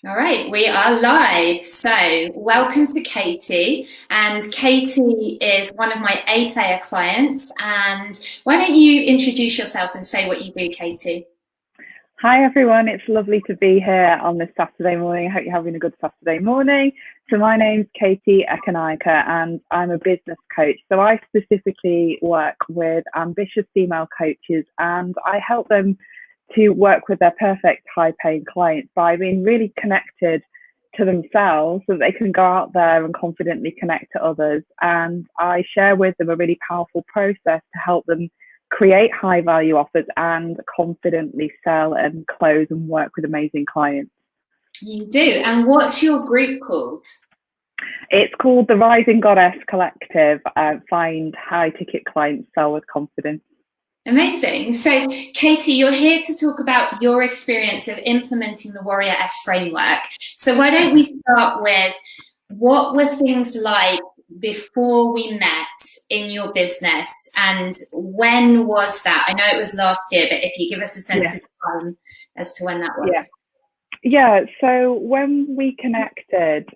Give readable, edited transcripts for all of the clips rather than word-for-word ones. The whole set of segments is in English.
All right, we are live. So, welcome to Katie. And Katie is one of my A player clients. And why don't you introduce yourself and say what you do, Katie? Hi everyone, it's lovely to be here on this Saturday morning. I hope you're having a good Saturday morning. So my name's Katie Ekanayake and I'm a business coach. So I specifically work with ambitious female coaches and I help them to work with their perfect high paying clients by being really connected to themselves so that they can go out there and confidently connect to others. And I share with them a really powerful process to help them create high value offers and confidently sell and close and work with amazing clients. You do. And what's your group called? It's called the Rising Goddess Collective. Find high ticket clients, sell with confidence. Amazing. So, Katie, you're here to talk about your experience of implementing the Warrior S framework. So, why don't we start with what were things like before we met in your business, and when was that? I know it was last year, but if you give us a sense of time as to when that was. Yeah. So when we connected,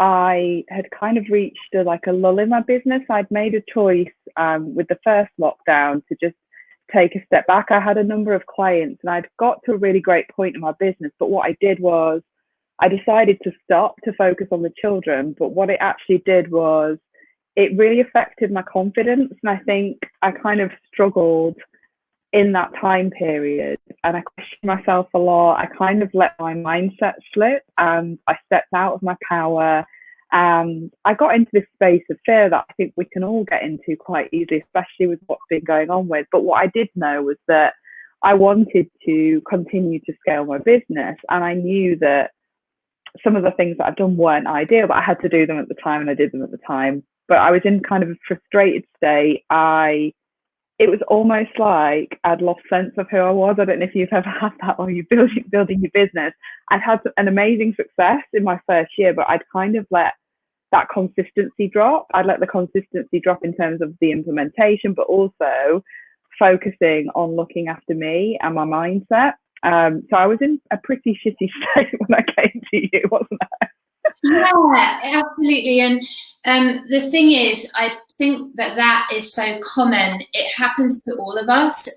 I had kind of reached a lull in my business. I'd made a choice with the first lockdown to just take a step back. I had a number of clients and I'd got to a really great point in my business. But what I did was I decided to stop to focus on the children. But what it actually did was it really affected my confidence. And I think I kind of struggled in that time period and I questioned myself a lot. I kind of let my mindset slip and I stepped out of my power and I got into this space of fear that I think we can all get into quite easily, especially with what's been going on with. But what I did know was that I wanted to continue to scale my business and I knew that some of the things that I've done weren't ideal, but I had to do them at the time and I did them at the time. But I was in kind of a frustrated state. It was almost like I'd lost sense of who I was. I don't know if you've ever had that while you're building your business. I'd had an amazing success in my first year, but I'd kind of let that consistency drop. I'd let the consistency drop in terms of the implementation, but also focusing on looking after me and my mindset. So I was in a pretty shitty state when I came to you, wasn't I? Yeah, absolutely. And the thing is, I think that is so common. It happens to all of us.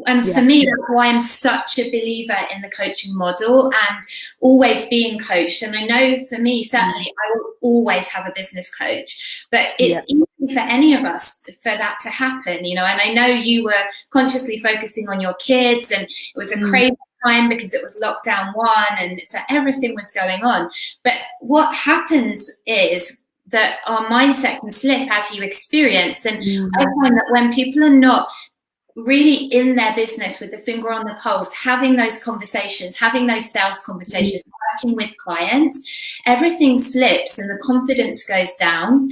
And for me, that's why I'm such a believer in the coaching model and always being coached. And I know for me, certainly, I will always have a business coach. But it's easy for any of us for that to happen, And I know you were consciously focusing on your kids, and it was a crazy time because it was lockdown one and so everything was going on. But what happens is that our mindset can slip as you experienced. And I find that when people are not really in their business with the finger on the pulse, having those conversations, having those sales conversations, working with clients, everything slips and the confidence goes down.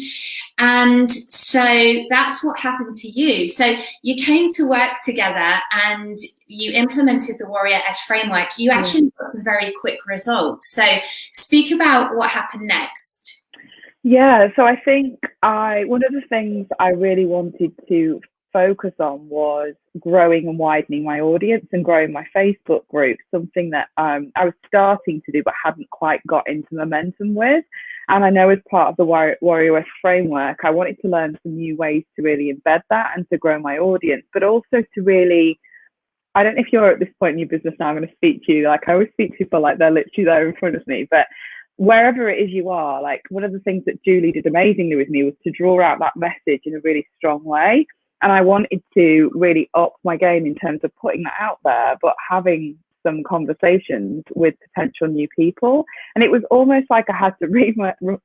And so that's what happened to you. So you came to work together and you implemented the Warrior S framework. You actually got very quick results. So speak about what happened next. Yeah, so I think one of the things I really wanted to focus on was growing and widening my audience and growing my Facebook group, something that I was starting to do but hadn't quite got into momentum with. And I know as part of the Warrior S framework, I wanted to learn some new ways to really embed that and to grow my audience, but also to really, I don't know if you're at this point in your business now, I'm going to speak to you, like I always speak to people like they're literally there in front of me, but wherever it is you are, like one of the things that Julie did amazingly with me was to draw out that message in a really strong way. And I wanted to really up my game in terms of putting that out there, but having some conversations with potential new people. And it was almost like I had to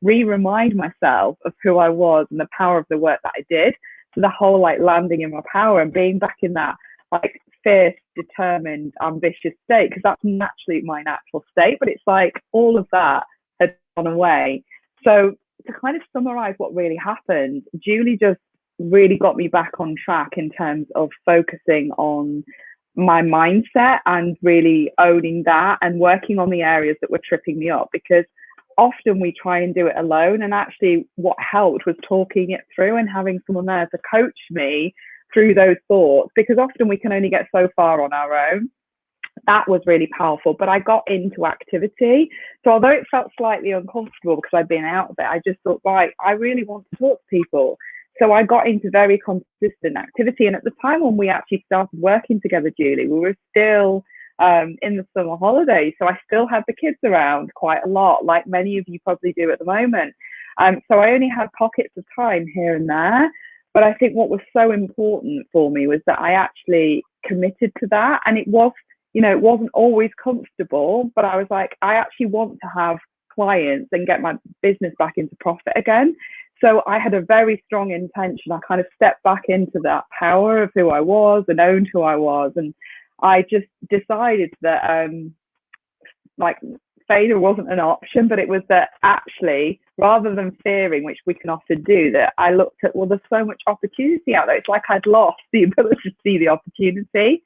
remind myself of who I was and the power of the work that I did. So the whole like landing in my power and being back in that like fierce, determined, ambitious state, because that's naturally my natural state. But it's like all of that had gone away. So to kind of summarize what really happened, Julie just really got me back on track in terms of focusing on my mindset and really owning that and working on the areas that were tripping me up, because often we try and do it alone, and actually what helped was talking it through and having someone there to coach me through those thoughts, because often we can only get so far on our own. that was really powerful. But I got into activity. So although it felt slightly uncomfortable because I'd been out of it, I just thought, right, I really want to talk to people. So I got into very consistent activity. And at the time when we actually started working together, Julie, we were still in the summer holidays. So I still had the kids around quite a lot, like many of you probably do at the moment. So I only had pockets of time here and there. But I think what was so important for me was that I actually committed to that. And it was, you know, it wasn't always comfortable, but I was like, I actually want to have clients and get my business back into profit again. So I had a very strong intention. I kind of stepped back into that power of who I was and owned who I was. And I just decided that, like, failure wasn't an option, but it was that actually, rather than fearing, which we can often do, that I looked at, well, there's so much opportunity out there. It's like I'd lost the ability to see the opportunity.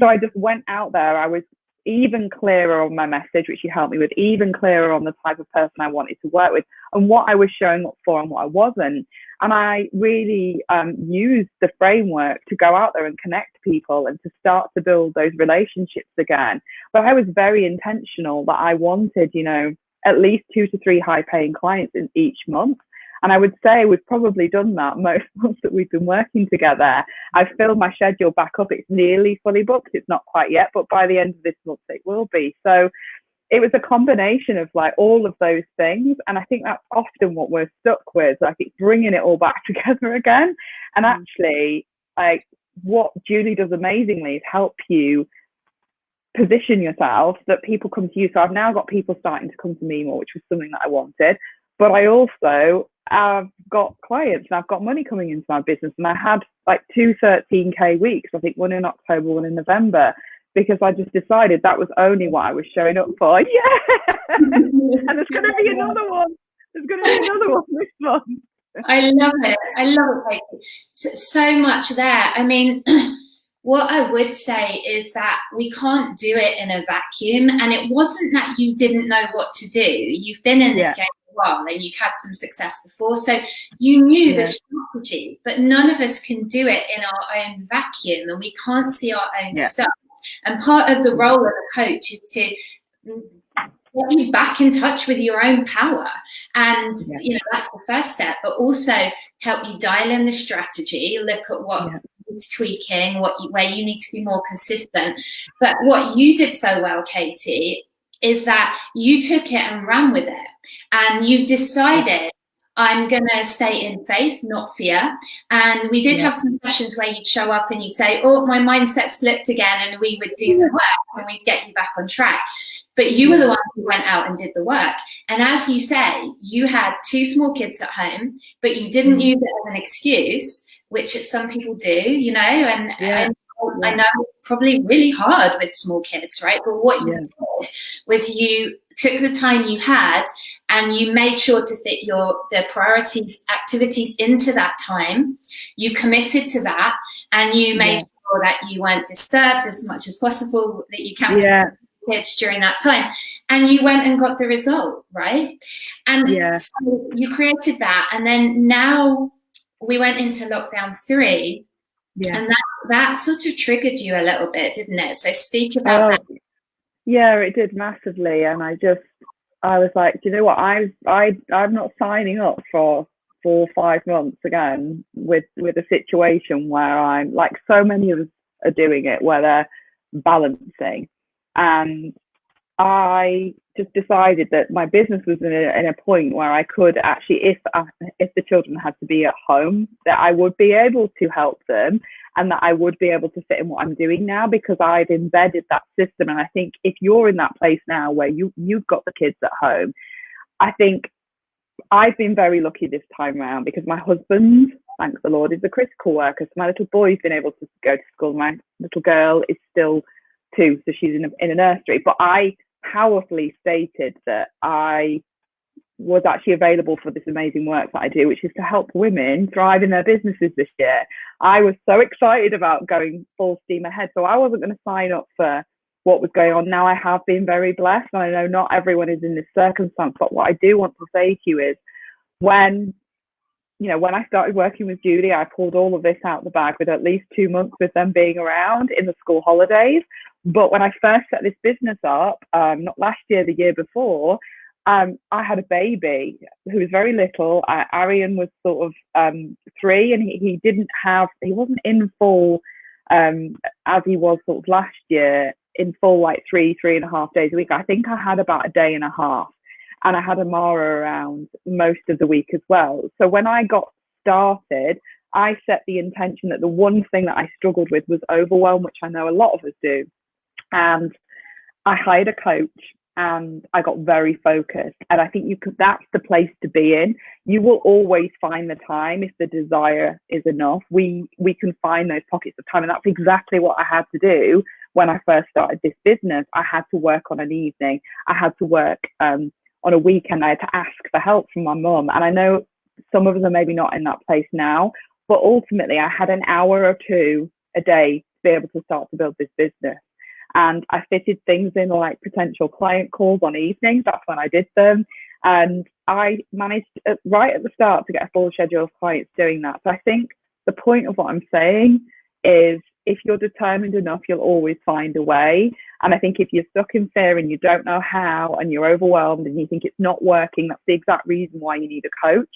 So I just went out there. I was even clearer on my message, which you helped me with, even clearer on the type of person I wanted to work with and what I was showing up for and what I wasn't. And I really used the framework to go out there and connect people and to start to build those relationships again. But I was very intentional that I wanted, you know, at least 2 to 3 high paying clients in each month. And I would say we've probably done that most months that we've been working together. I've filled my schedule back up. It's nearly fully booked. It's not quite yet, but by the end of this month, it will be. So it was a combination of like all of those things. And I think that's often what we're stuck with. Like, it's bringing it all back together again. And actually, like, what Julie does amazingly is help you position yourself that people come to you. So I've now got people starting to come to me more, which was something that I wanted. But I also have got clients and I've got money coming into my business. And I had like 2 13K weeks, I think one in October, one in November, because I just decided that was only what I was showing up for. Yeah. And there's going to be another one. There's going to be another one this month. I love it. I love it, Katie. So much there. I mean, what I would say is that we can't do it in a vacuum. And it wasn't that you didn't know what to do. You've been in this game for a while and you've had some success before. So you knew the strategy, but none of us can do it in our own vacuum and we can't see our own stuff. And part of the role of a coach is to get you back in touch with your own power. And, you know, that's the first step, but also help you dial in the strategy, look at what needs tweaking, where you need to be more consistent. But what you did so well, Katie, is that you took it and ran with it. And you decided, I'm going to stay in faith, not fear. And we did have some sessions where you'd show up and you'd say, oh, my mindset slipped again. And we would do some work and we'd get you back on track. But you were the one who went out and did the work. And as you say, you had 2 small kids at home, but you didn't use it as an excuse, which some people do, you know, and I know it's probably really hard with small kids, right? But what you did was you took the time you had and you made sure to fit the priorities, activities into that time. You committed to that and you made sure that you weren't disturbed as much as possible, that you can kids during that time, and you went and got the result, right? And so you created that, and then now we went into lockdown 3, and that sort of triggered you a little bit, didn't it? So speak about that. Yeah, it did massively, and I was like, do you know what? I'm not signing up for 4 or 5 months again with a situation where I'm like, so many of us are doing it, where they're balancing. And I just decided that my business was in a point where I could actually, if the children had to be at home, that I would be able to help them and that I would be able to fit in what I'm doing now, because I've embedded that system. And I think if you're in that place now where you've got the kids at home, I think I've been very lucky this time around because my husband, thanks the Lord, is a critical worker. So my little boy's been able to go to school. My little girl is still 2, so she's in a nursery. But I powerfully stated that I was actually available for this amazing work that I do, which is to help women thrive in their businesses this year. I was so excited about going full steam ahead, so I wasn't going to sign up for what was going on. Now I have been very blessed, and I know not everyone is in this circumstance, but what I do want to say to you is when I started working with Julie, I pulled all of this out of the bag with at least 2 months with them being around in the school holidays. But when I first set this business up, not last year, the year before, I had a baby who was very little. Arian was sort of 3, and he wasn't in full as he was sort of last year, in full like 3.5 days a week. I think I had about a day and a half, and I had Amara around most of the week as well. So when I got started, I set the intention that the one thing that I struggled with was overwhelm, which I know a lot of us do. And I hired a coach, and I got very focused. And I think that's the place to be in. You will always find the time if the desire is enough. We can find those pockets of time. And that's exactly what I had to do when I first started this business. I had to work on an evening. I had to work on a weekend. I had to ask for help from my mum. And I know some of us are maybe not in that place now, but ultimately I had an hour or two a day to be able to start to build this business. And I fitted things in like potential client calls on evenings. That's when I did them. And I managed right at the start to get a full schedule of clients doing that. So I think the point of what I'm saying is, if you're determined enough, you'll always find a way. And I think if you're stuck in fear and you don't know how, and you're overwhelmed and you think it's not working, that's the exact reason why you need a coach.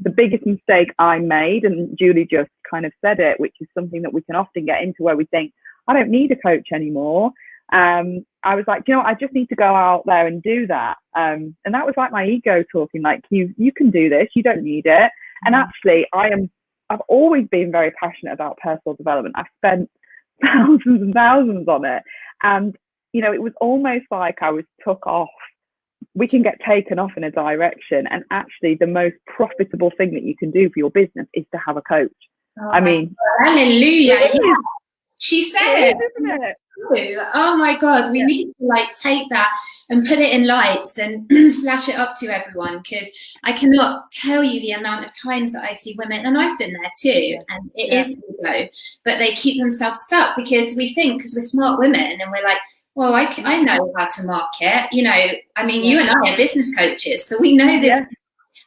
The biggest mistake I made, and Julie just kind of said it, which is something that we can often get into, where we think, I don't need a coach anymore. I was like, I just need to go out there and do that. And that was like my ego talking, like, you can do this, you don't need it. And actually, I've always been very passionate about personal development. I've spent thousands and thousands on it. And, it was almost like I was took off. We can get taken off in a direction. And actually, the most profitable thing that you can do for your business is to have a coach. Oh, hallelujah. Yeah. She said it. Isn't it? Oh my God, we need to take that and put it in lights and flash it up to everyone, because I cannot tell you the amount of times that I see women, and I've been there too, and it is ego, but they keep themselves stuck because we think, because we're smart women and we're like, well, I know how to market, you and I are business coaches, so we know this.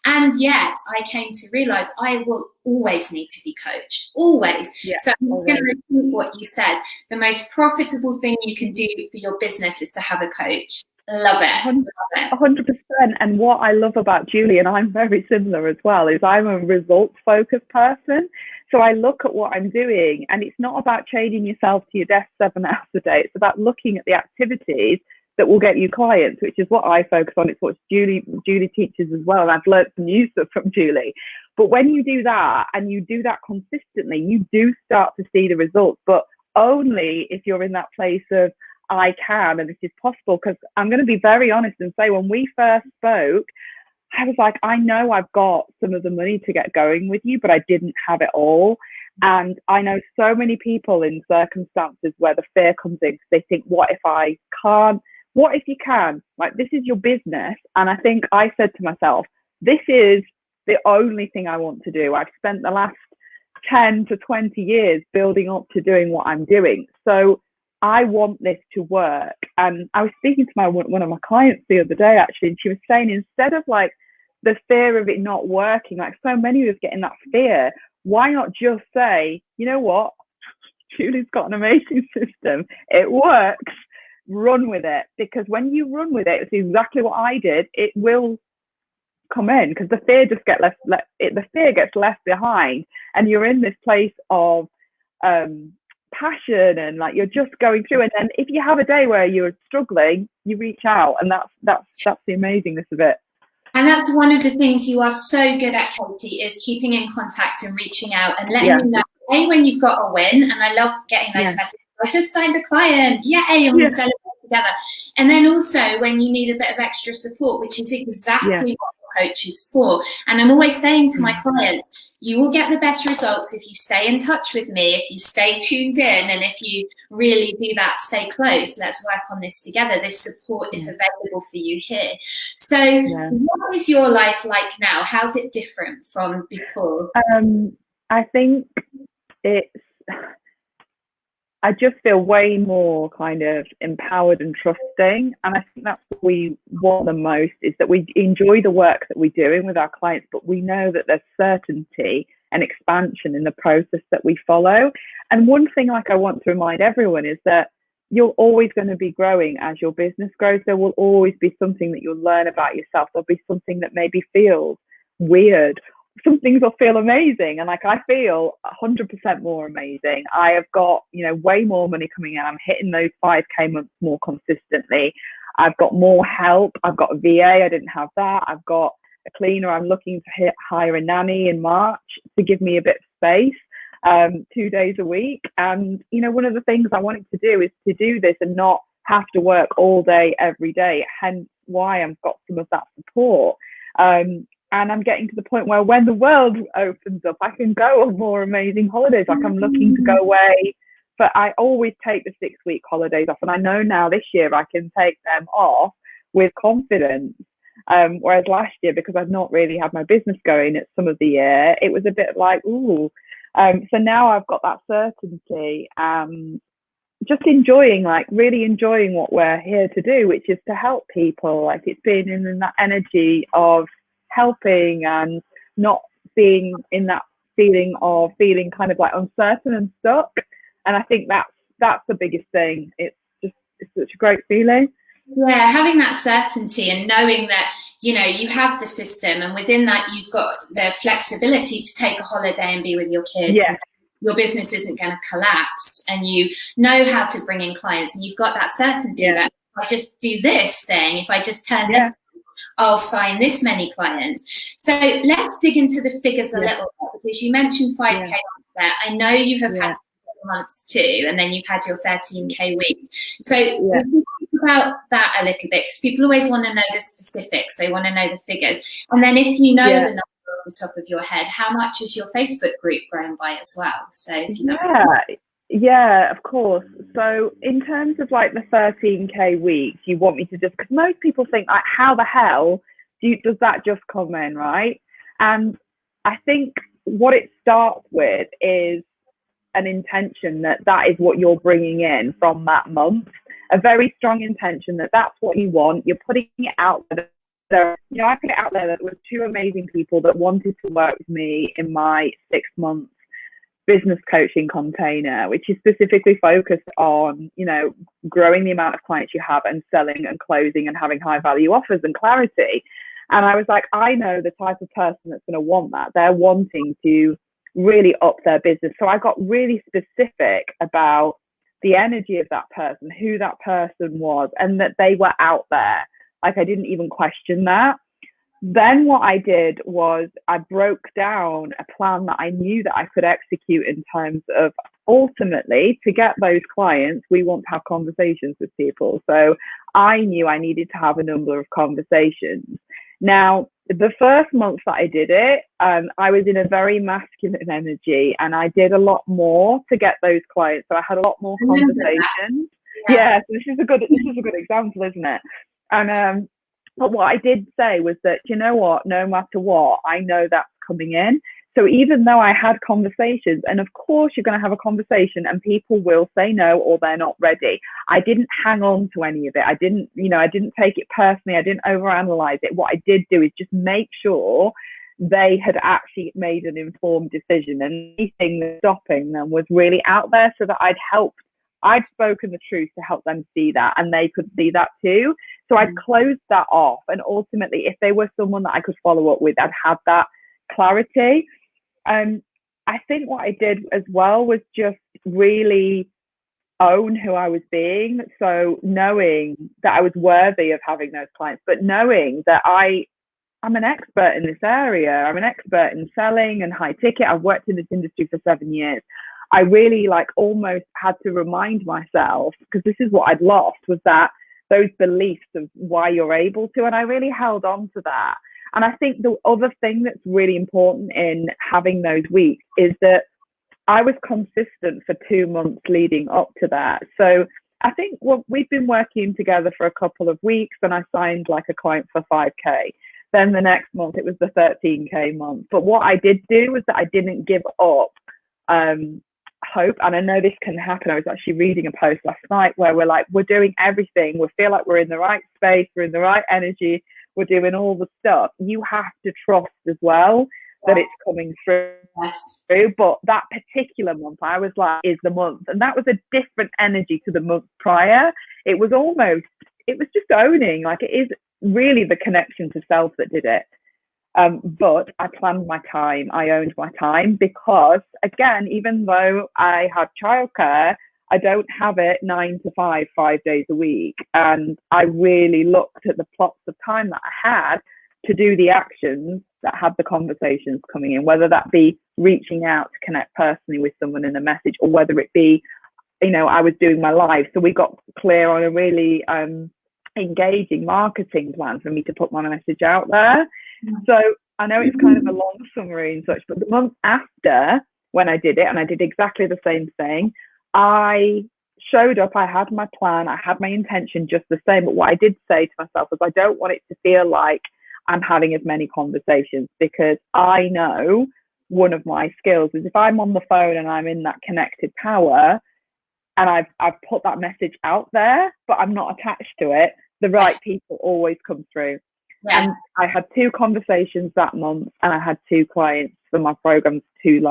And yet I came to realize I will always need to be coached, always. So I'm going to repeat what you said. The most profitable thing you can do for your business is to have a coach. Love it. 100%. And what I love about Julie, and I'm very similar as well, is I'm a results-focused person. So I look at what I'm doing, and it's not about chaining yourself to your desk 7 hours a day. It's about looking at the activities that will get you clients, which is what I focus on. It's what Julie teaches as well. And I've learned some new stuff from Julie. But when you do that, and you do that consistently, you do start to see the results, but only if you're in that place of, I can, and this is possible. Because I'm going to be very honest and say, when we first spoke, I was like, I know I've got some of the money to get going with you, but I didn't have it all. And I know so many people in circumstances where the fear comes in, because they think, what if I can't? What if you can? Like, this is your business. And I think I said to myself, this is the only thing I want to do. I've spent the last 10 to 20 years building up to doing what I'm doing. So I want this to work. And I was speaking to one of my clients the other day, actually, and she was saying, instead of like the fear of it not working, like so many of us get in that fear, why not just say, you know what? Julie's got an amazing system. It works. Run with it. Because when you run with it, it's exactly what I did. It will come in, because the fear just the fear gets left behind, and you're in this place of passion, and like you're just going through. And then if you have a day where you're struggling, you reach out, and that's the amazingness of it. And that's one of the things you are so good at, Katie, is keeping in contact and reaching out and letting me know, when you've got a win. And I love getting those messages. I just signed a client, yay, and we'll celebrate together. And then also when you need a bit of extra support, which is exactly what the coach is for. And I'm always saying to my clients, you will get the best results if you stay in touch with me, if you stay tuned in, and if you really do that, stay close. Let's work on this together. This support is available for you here. So what is your life like now? How's it different from before? I think I just feel way more kind of empowered and trusting. And I think that's what we want the most, is that we enjoy the work that we're doing with our clients, but we know that there's certainty and expansion in the process that we follow. And one thing I want to remind everyone is that you're always going to be growing as your business grows. There will always be something that you'll learn about yourself. There'll be something that maybe feels weird. Some things will feel amazing. And like, I feel 100% more amazing. I have got, way more money coming in. I'm hitting those 5K months more consistently. I've got more help. I've got a VA. I didn't have that. I've got a cleaner. I'm looking to hire a nanny in March to give me a bit of space. 2 days a week. And, one of the things I wanted to do is to do this and not have to work all day, every day, hence why I've got some of that support. And I'm getting to the point where when the world opens up, I can go on more amazing holidays. Like, I'm looking to go away, but I always take the 6-week holidays off. And I know now this year I can take them off with confidence. Whereas last year, because I've not really had my business going at some of the year, it was a bit like, ooh. So now I've got that certainty, just really enjoying what we're here to do, which is to help people. Like, it's been in that energy of helping and not being in that feeling kind of like uncertain and stuck. And I think that's the biggest thing. It's such a great feeling. Yeah, having that certainty and knowing that, you have the system, and within that you've got the flexibility to take a holiday and be with your kids. Yeah. Your business isn't going to collapse, and you know how to bring in clients, and you've got that certainty that if I just do this thing, if I just turn this, I'll sign this many clients. So let's dig into the figures a little bit, because you mentioned 5K months there. I know you have had months too, and then you've had your 13K weeks. So we can talk about that a little bit, because people always want to know the specifics. They want to know the figures. And then if you know the number off the top of your head, how much has your Facebook group grown by as well? So if you know. Yeah, of course. So in terms of like the 13K weeks, you want me to just, because most people think, like, how the hell does that just come in, right? And I think what it starts with is an intention that is what you're bringing in from that month, a very strong intention that that's what you want. You're putting it out there. I put it out there that there were 2 amazing people that wanted to work with me in my 6-month business coaching container, which is specifically focused on, growing the amount of clients you have and selling and closing and having high value offers and clarity. And I was like, I know the type of person that's going to want that. They're wanting to really up their business. So I got really specific about the energy of that person, who that person was, and that they were out there. Like, I didn't even question that. Then what I did was I broke down a plan that I knew that I could execute in terms of, ultimately, to get those clients, we want to have conversations with people. So I knew I needed to have a number of conversations. Now, the first month that I did it, I was in a very masculine energy, and I did a lot more to get those clients. So I had a lot more conversations. So this is a good example, isn't it? And but what I did say was that, you know what, no matter what, I know that's coming in. So even though I had conversations, and of course you're going to have a conversation and people will say no or they're not ready, I didn't hang on to any of it. I didn't take it personally. I didn't overanalyze it. What I did do is just make sure they had actually made an informed decision, and anything that's stopping them was really out there, so that I'd spoken the truth to help them see that, and they could see that too. So I'd closed that off, and ultimately, if they were someone that I could follow up with, I'd have that clarity. I think what I did as well was just really own who I was being. So knowing that I was worthy of having those clients, but knowing that I'm an expert in this area. I'm an expert in selling and high ticket. I've worked in this industry for 7 years. I really almost had to remind myself, because this is what I'd lost, was that those beliefs of why you're able to, and I really held on to that. And I think the other thing that's really important in having those weeks is that I was consistent for 2 months leading up to that. So I think we've been working together for a couple of weeks, and I signed a client for 5K. Then the next month it was the 13K month. But what I did do was that I didn't give up hope. And I know this can happen. I was actually reading a post last night where we're doing everything. We feel like we're in the right space. We're in the right energy. We're doing all the stuff. You have to trust as well that it's coming through. Yes. But that particular month, I was like, is the month. And that was a different energy to the month prior. It was just owning, like it is really the connection to self that did it. But I planned my time, I owned my time, because again, even though I had childcare, I don't have it 9 to 5, 5 days a week. And I really looked at the plots of time that I had to do the actions that had the conversations coming in, whether that be reaching out to connect personally with someone in a message, or whether it be, I was doing my live. So we got clear on a really engaging marketing plan for me to put my message out there. So I know it's kind of a long summary and such, but the month after, when I did it, and I did exactly the same thing, I showed up, I had my plan, I had my intention just the same. But what I did say to myself was, I don't want it to feel like I'm having as many conversations, because I know one of my skills is if I'm on the phone and I'm in that connected power, and I've put that message out there, but I'm not attached to it, the right people always come through. Yeah. And I had 2 conversations that month, and I had 2 clients for my programs, 2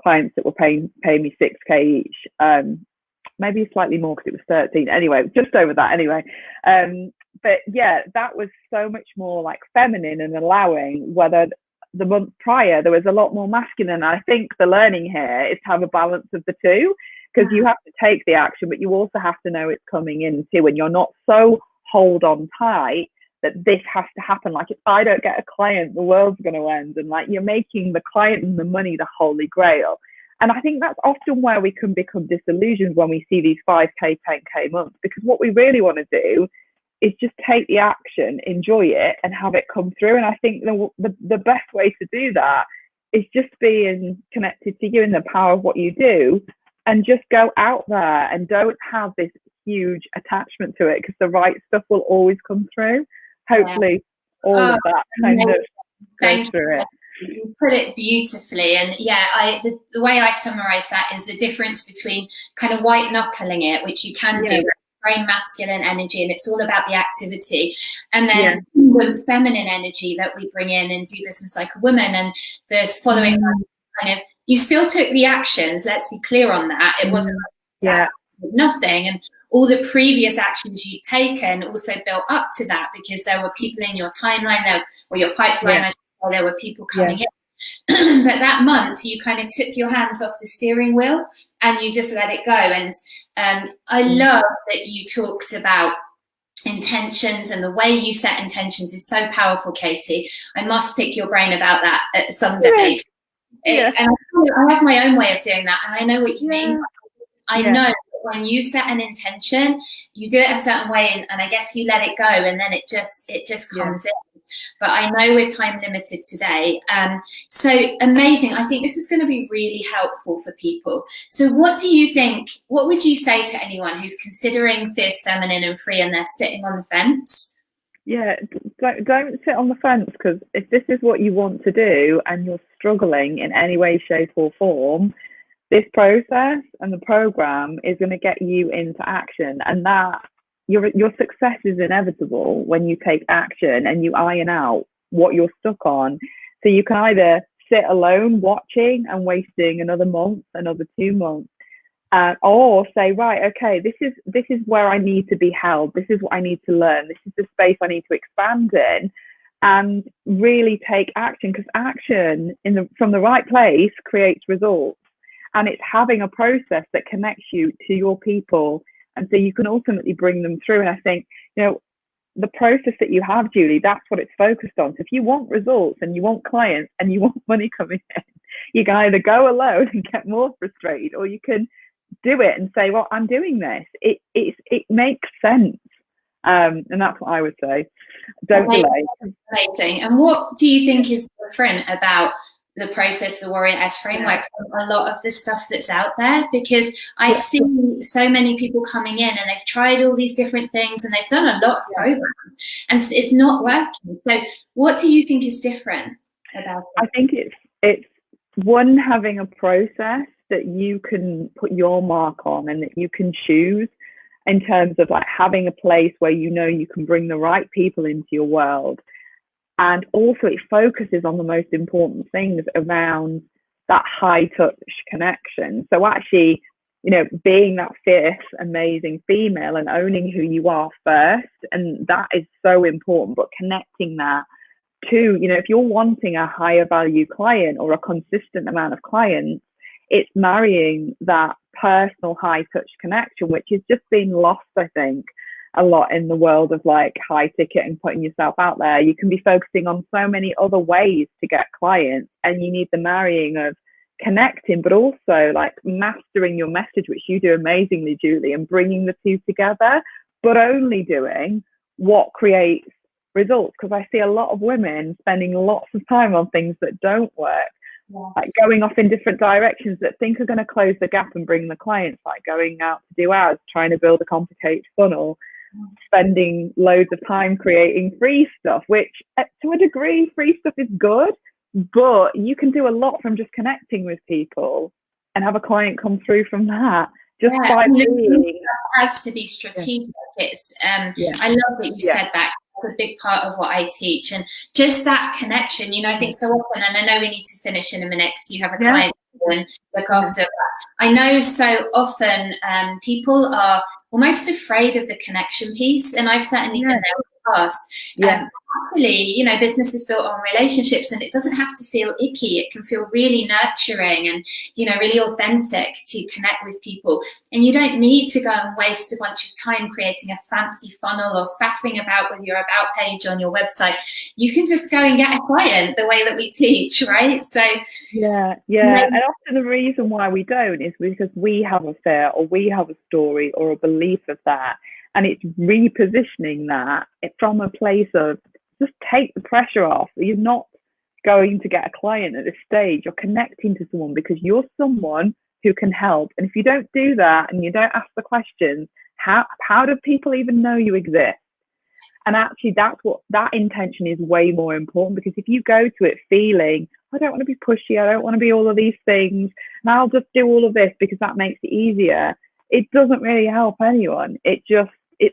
clients that were paying me 6K each, maybe slightly more because it was 13. Anyway, just over that anyway. But yeah, that was so much more like feminine and allowing, whether the month prior there was a lot more masculine. And I think the learning here is to have a balance of the two, because you have to take the action, but you also have to know it's coming in too, and you're not so hold on tight that this has to happen. Like, if I don't get a client, the world's going to end. And like, you're making the client and the money the holy grail. And I think that's often where we can become disillusioned when we see these 5K, 10K months, because what we really want to do is just take the action, enjoy it, and have it come through. And I think the best way to do that is just being connected to you and the power of what you do, and just go out there and don't have this huge attachment to it, because the right stuff will always come through. Hopefully all of that kind of goes through it. You put it beautifully. And yeah, the way I summarize that is the difference between kind of white knuckling it, which you can do, very masculine energy, and it's all about the activity, and then feminine energy that we bring in and do business like a woman. And there's following kind of, you still took the actions, let's be clear on that. It wasn't nothing, and all the previous actions you'd taken also built up to that, because there were people in your timeline there, or your pipeline, there were people coming in. But that month you kind of took your hands off the steering wheel and you just let it go. And I love that you talked about intentions, and the way you set intentions is so powerful, Katie. I must pick your brain about that at some day. And I have my own way of doing that, and I know what you mean. I know that when you set an intention, you do it a certain way, and I guess you let it go, and then it just comes in. But I know we're time limited today. So amazing. I think this is going to be really helpful for people. So what do you think, what would you say to anyone who's considering Fierce Feminine and Free and they're sitting on the fence? Yeah, don't sit on the fence, because if this is what you want to do and you're struggling in any way, shape or form, this process and the program is going to get you into action, and that your success is inevitable when you take action and you iron out what you're stuck on. So you can either sit alone watching and wasting another month, another 2 months, or say, right, okay, this is where I need to be held. This is what I need to learn. This is the space I need to expand in, and really take action, because action from the right place creates results. And it's having a process that connects you to your people, and so you can ultimately bring them through. And I think, the process that you have, Julie, that's what it's focused on. So if you want results and you want clients and you want money coming in, you can either go alone and get more frustrated, or you can do it and say, well, I'm doing this. It makes sense. And that's what I would say. Don't delay. Amazing. And what do you think is different about the process, the Warrior S framework, from a lot of the stuff that's out there? Because I see so many people coming in and they've tried all these different things and they've done a lot of programs and it's not working. So what do you think is different about it? I think it's one, having a process that you can put your mark on and that you can choose, in terms of like having a place where you can bring the right people into your world. And also it focuses on the most important things around that high touch connection. So actually, you know, being that fierce, amazing female and owning who you are first. And that is so important, but connecting that to, you know, if you're wanting a higher value client or a consistent amount of clients, it's marrying that personal high touch connection, which has just been lost, I think, a lot in the world of like high ticket and putting yourself out there. You can be focusing on so many other ways to get clients, and you need the marrying of connecting, but also like mastering your message, which you do amazingly, Julie, and bringing the two together, but only doing what creates results. Because I see a lot of women spending lots of time on things that don't work. Yes. Like going off in different directions that think are going to close the gap and bring the clients, like going out to do ads, trying to build a complicated funnel, spending loads of time creating free stuff, which to a degree, free stuff is good, but you can do a lot from just connecting with people and have a client come through from that. Just by being, it has to be strategic. It's I love that you said that. It's a big part of what I teach, and just that connection, you know, I think so often, and I know we need to finish in a minute because you have a client and look after. I know so often people are almost afraid of the connection piece, and I've certainly been there in the past. Actually, you know, business is built on relationships, and it doesn't have to feel icky. It can feel really nurturing and, you know, really authentic to connect with people. And you don't need to go and waste a bunch of time creating a fancy funnel or faffing about with your about page on your website. You can just go and get a client the way that we teach, right? So and often the reason why we don't is because we have a fear, or we have a story or a belief of that, and it's repositioning that from a place of just take the pressure off. You're not going to get a client at this stage. You're connecting to someone because you're someone who can help. And if you don't do that and you don't ask the questions, how do people even know you exist? And actually, that's what that intention is way more important, because if you go to it feeling, I don't want to be pushy, I don't want to be all of these things, and I'll just do all of this because that makes it easier, it doesn't really help anyone. It's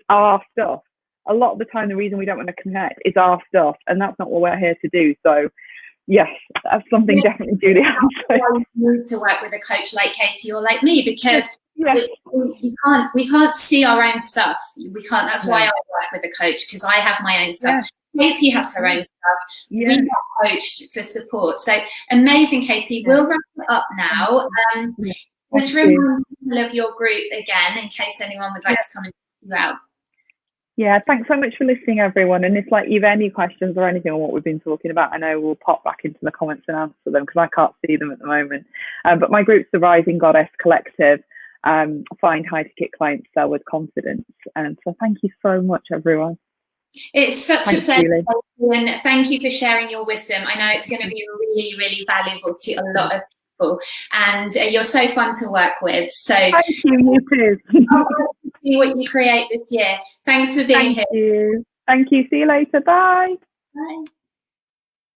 our stuff. A lot of the time, the reason we don't want to connect is our stuff, and that's not what we're here to do. So, yes, that's something definitely, Julie. You need to work with a coach like Katie or like me, because we can't see our own stuff. We can't. That's why I work with a coach, because I have my own stuff. Katie has her own stuff. We get coached for support. So amazing, Katie. We'll wrap it up now. Just remind people of your group again, in case anyone would like to come and check you out. Yeah, thanks so much for listening, everyone. And if like you've any questions or anything on what we've been talking about, I know we'll pop back into the comments and answer them, because I can't see them at the moment. But my group's the Rising Goddess Collective. Find high ticket clients, sell with confidence. And so thank you so much, everyone. It's such a pleasure, and thank you for sharing your wisdom. I know it's going to be really, really valuable to a lot of people, and you're so fun to work with. So thank you, you too. See what you create this year. Thanks for being here. Thank you. See you later. Bye. Bye.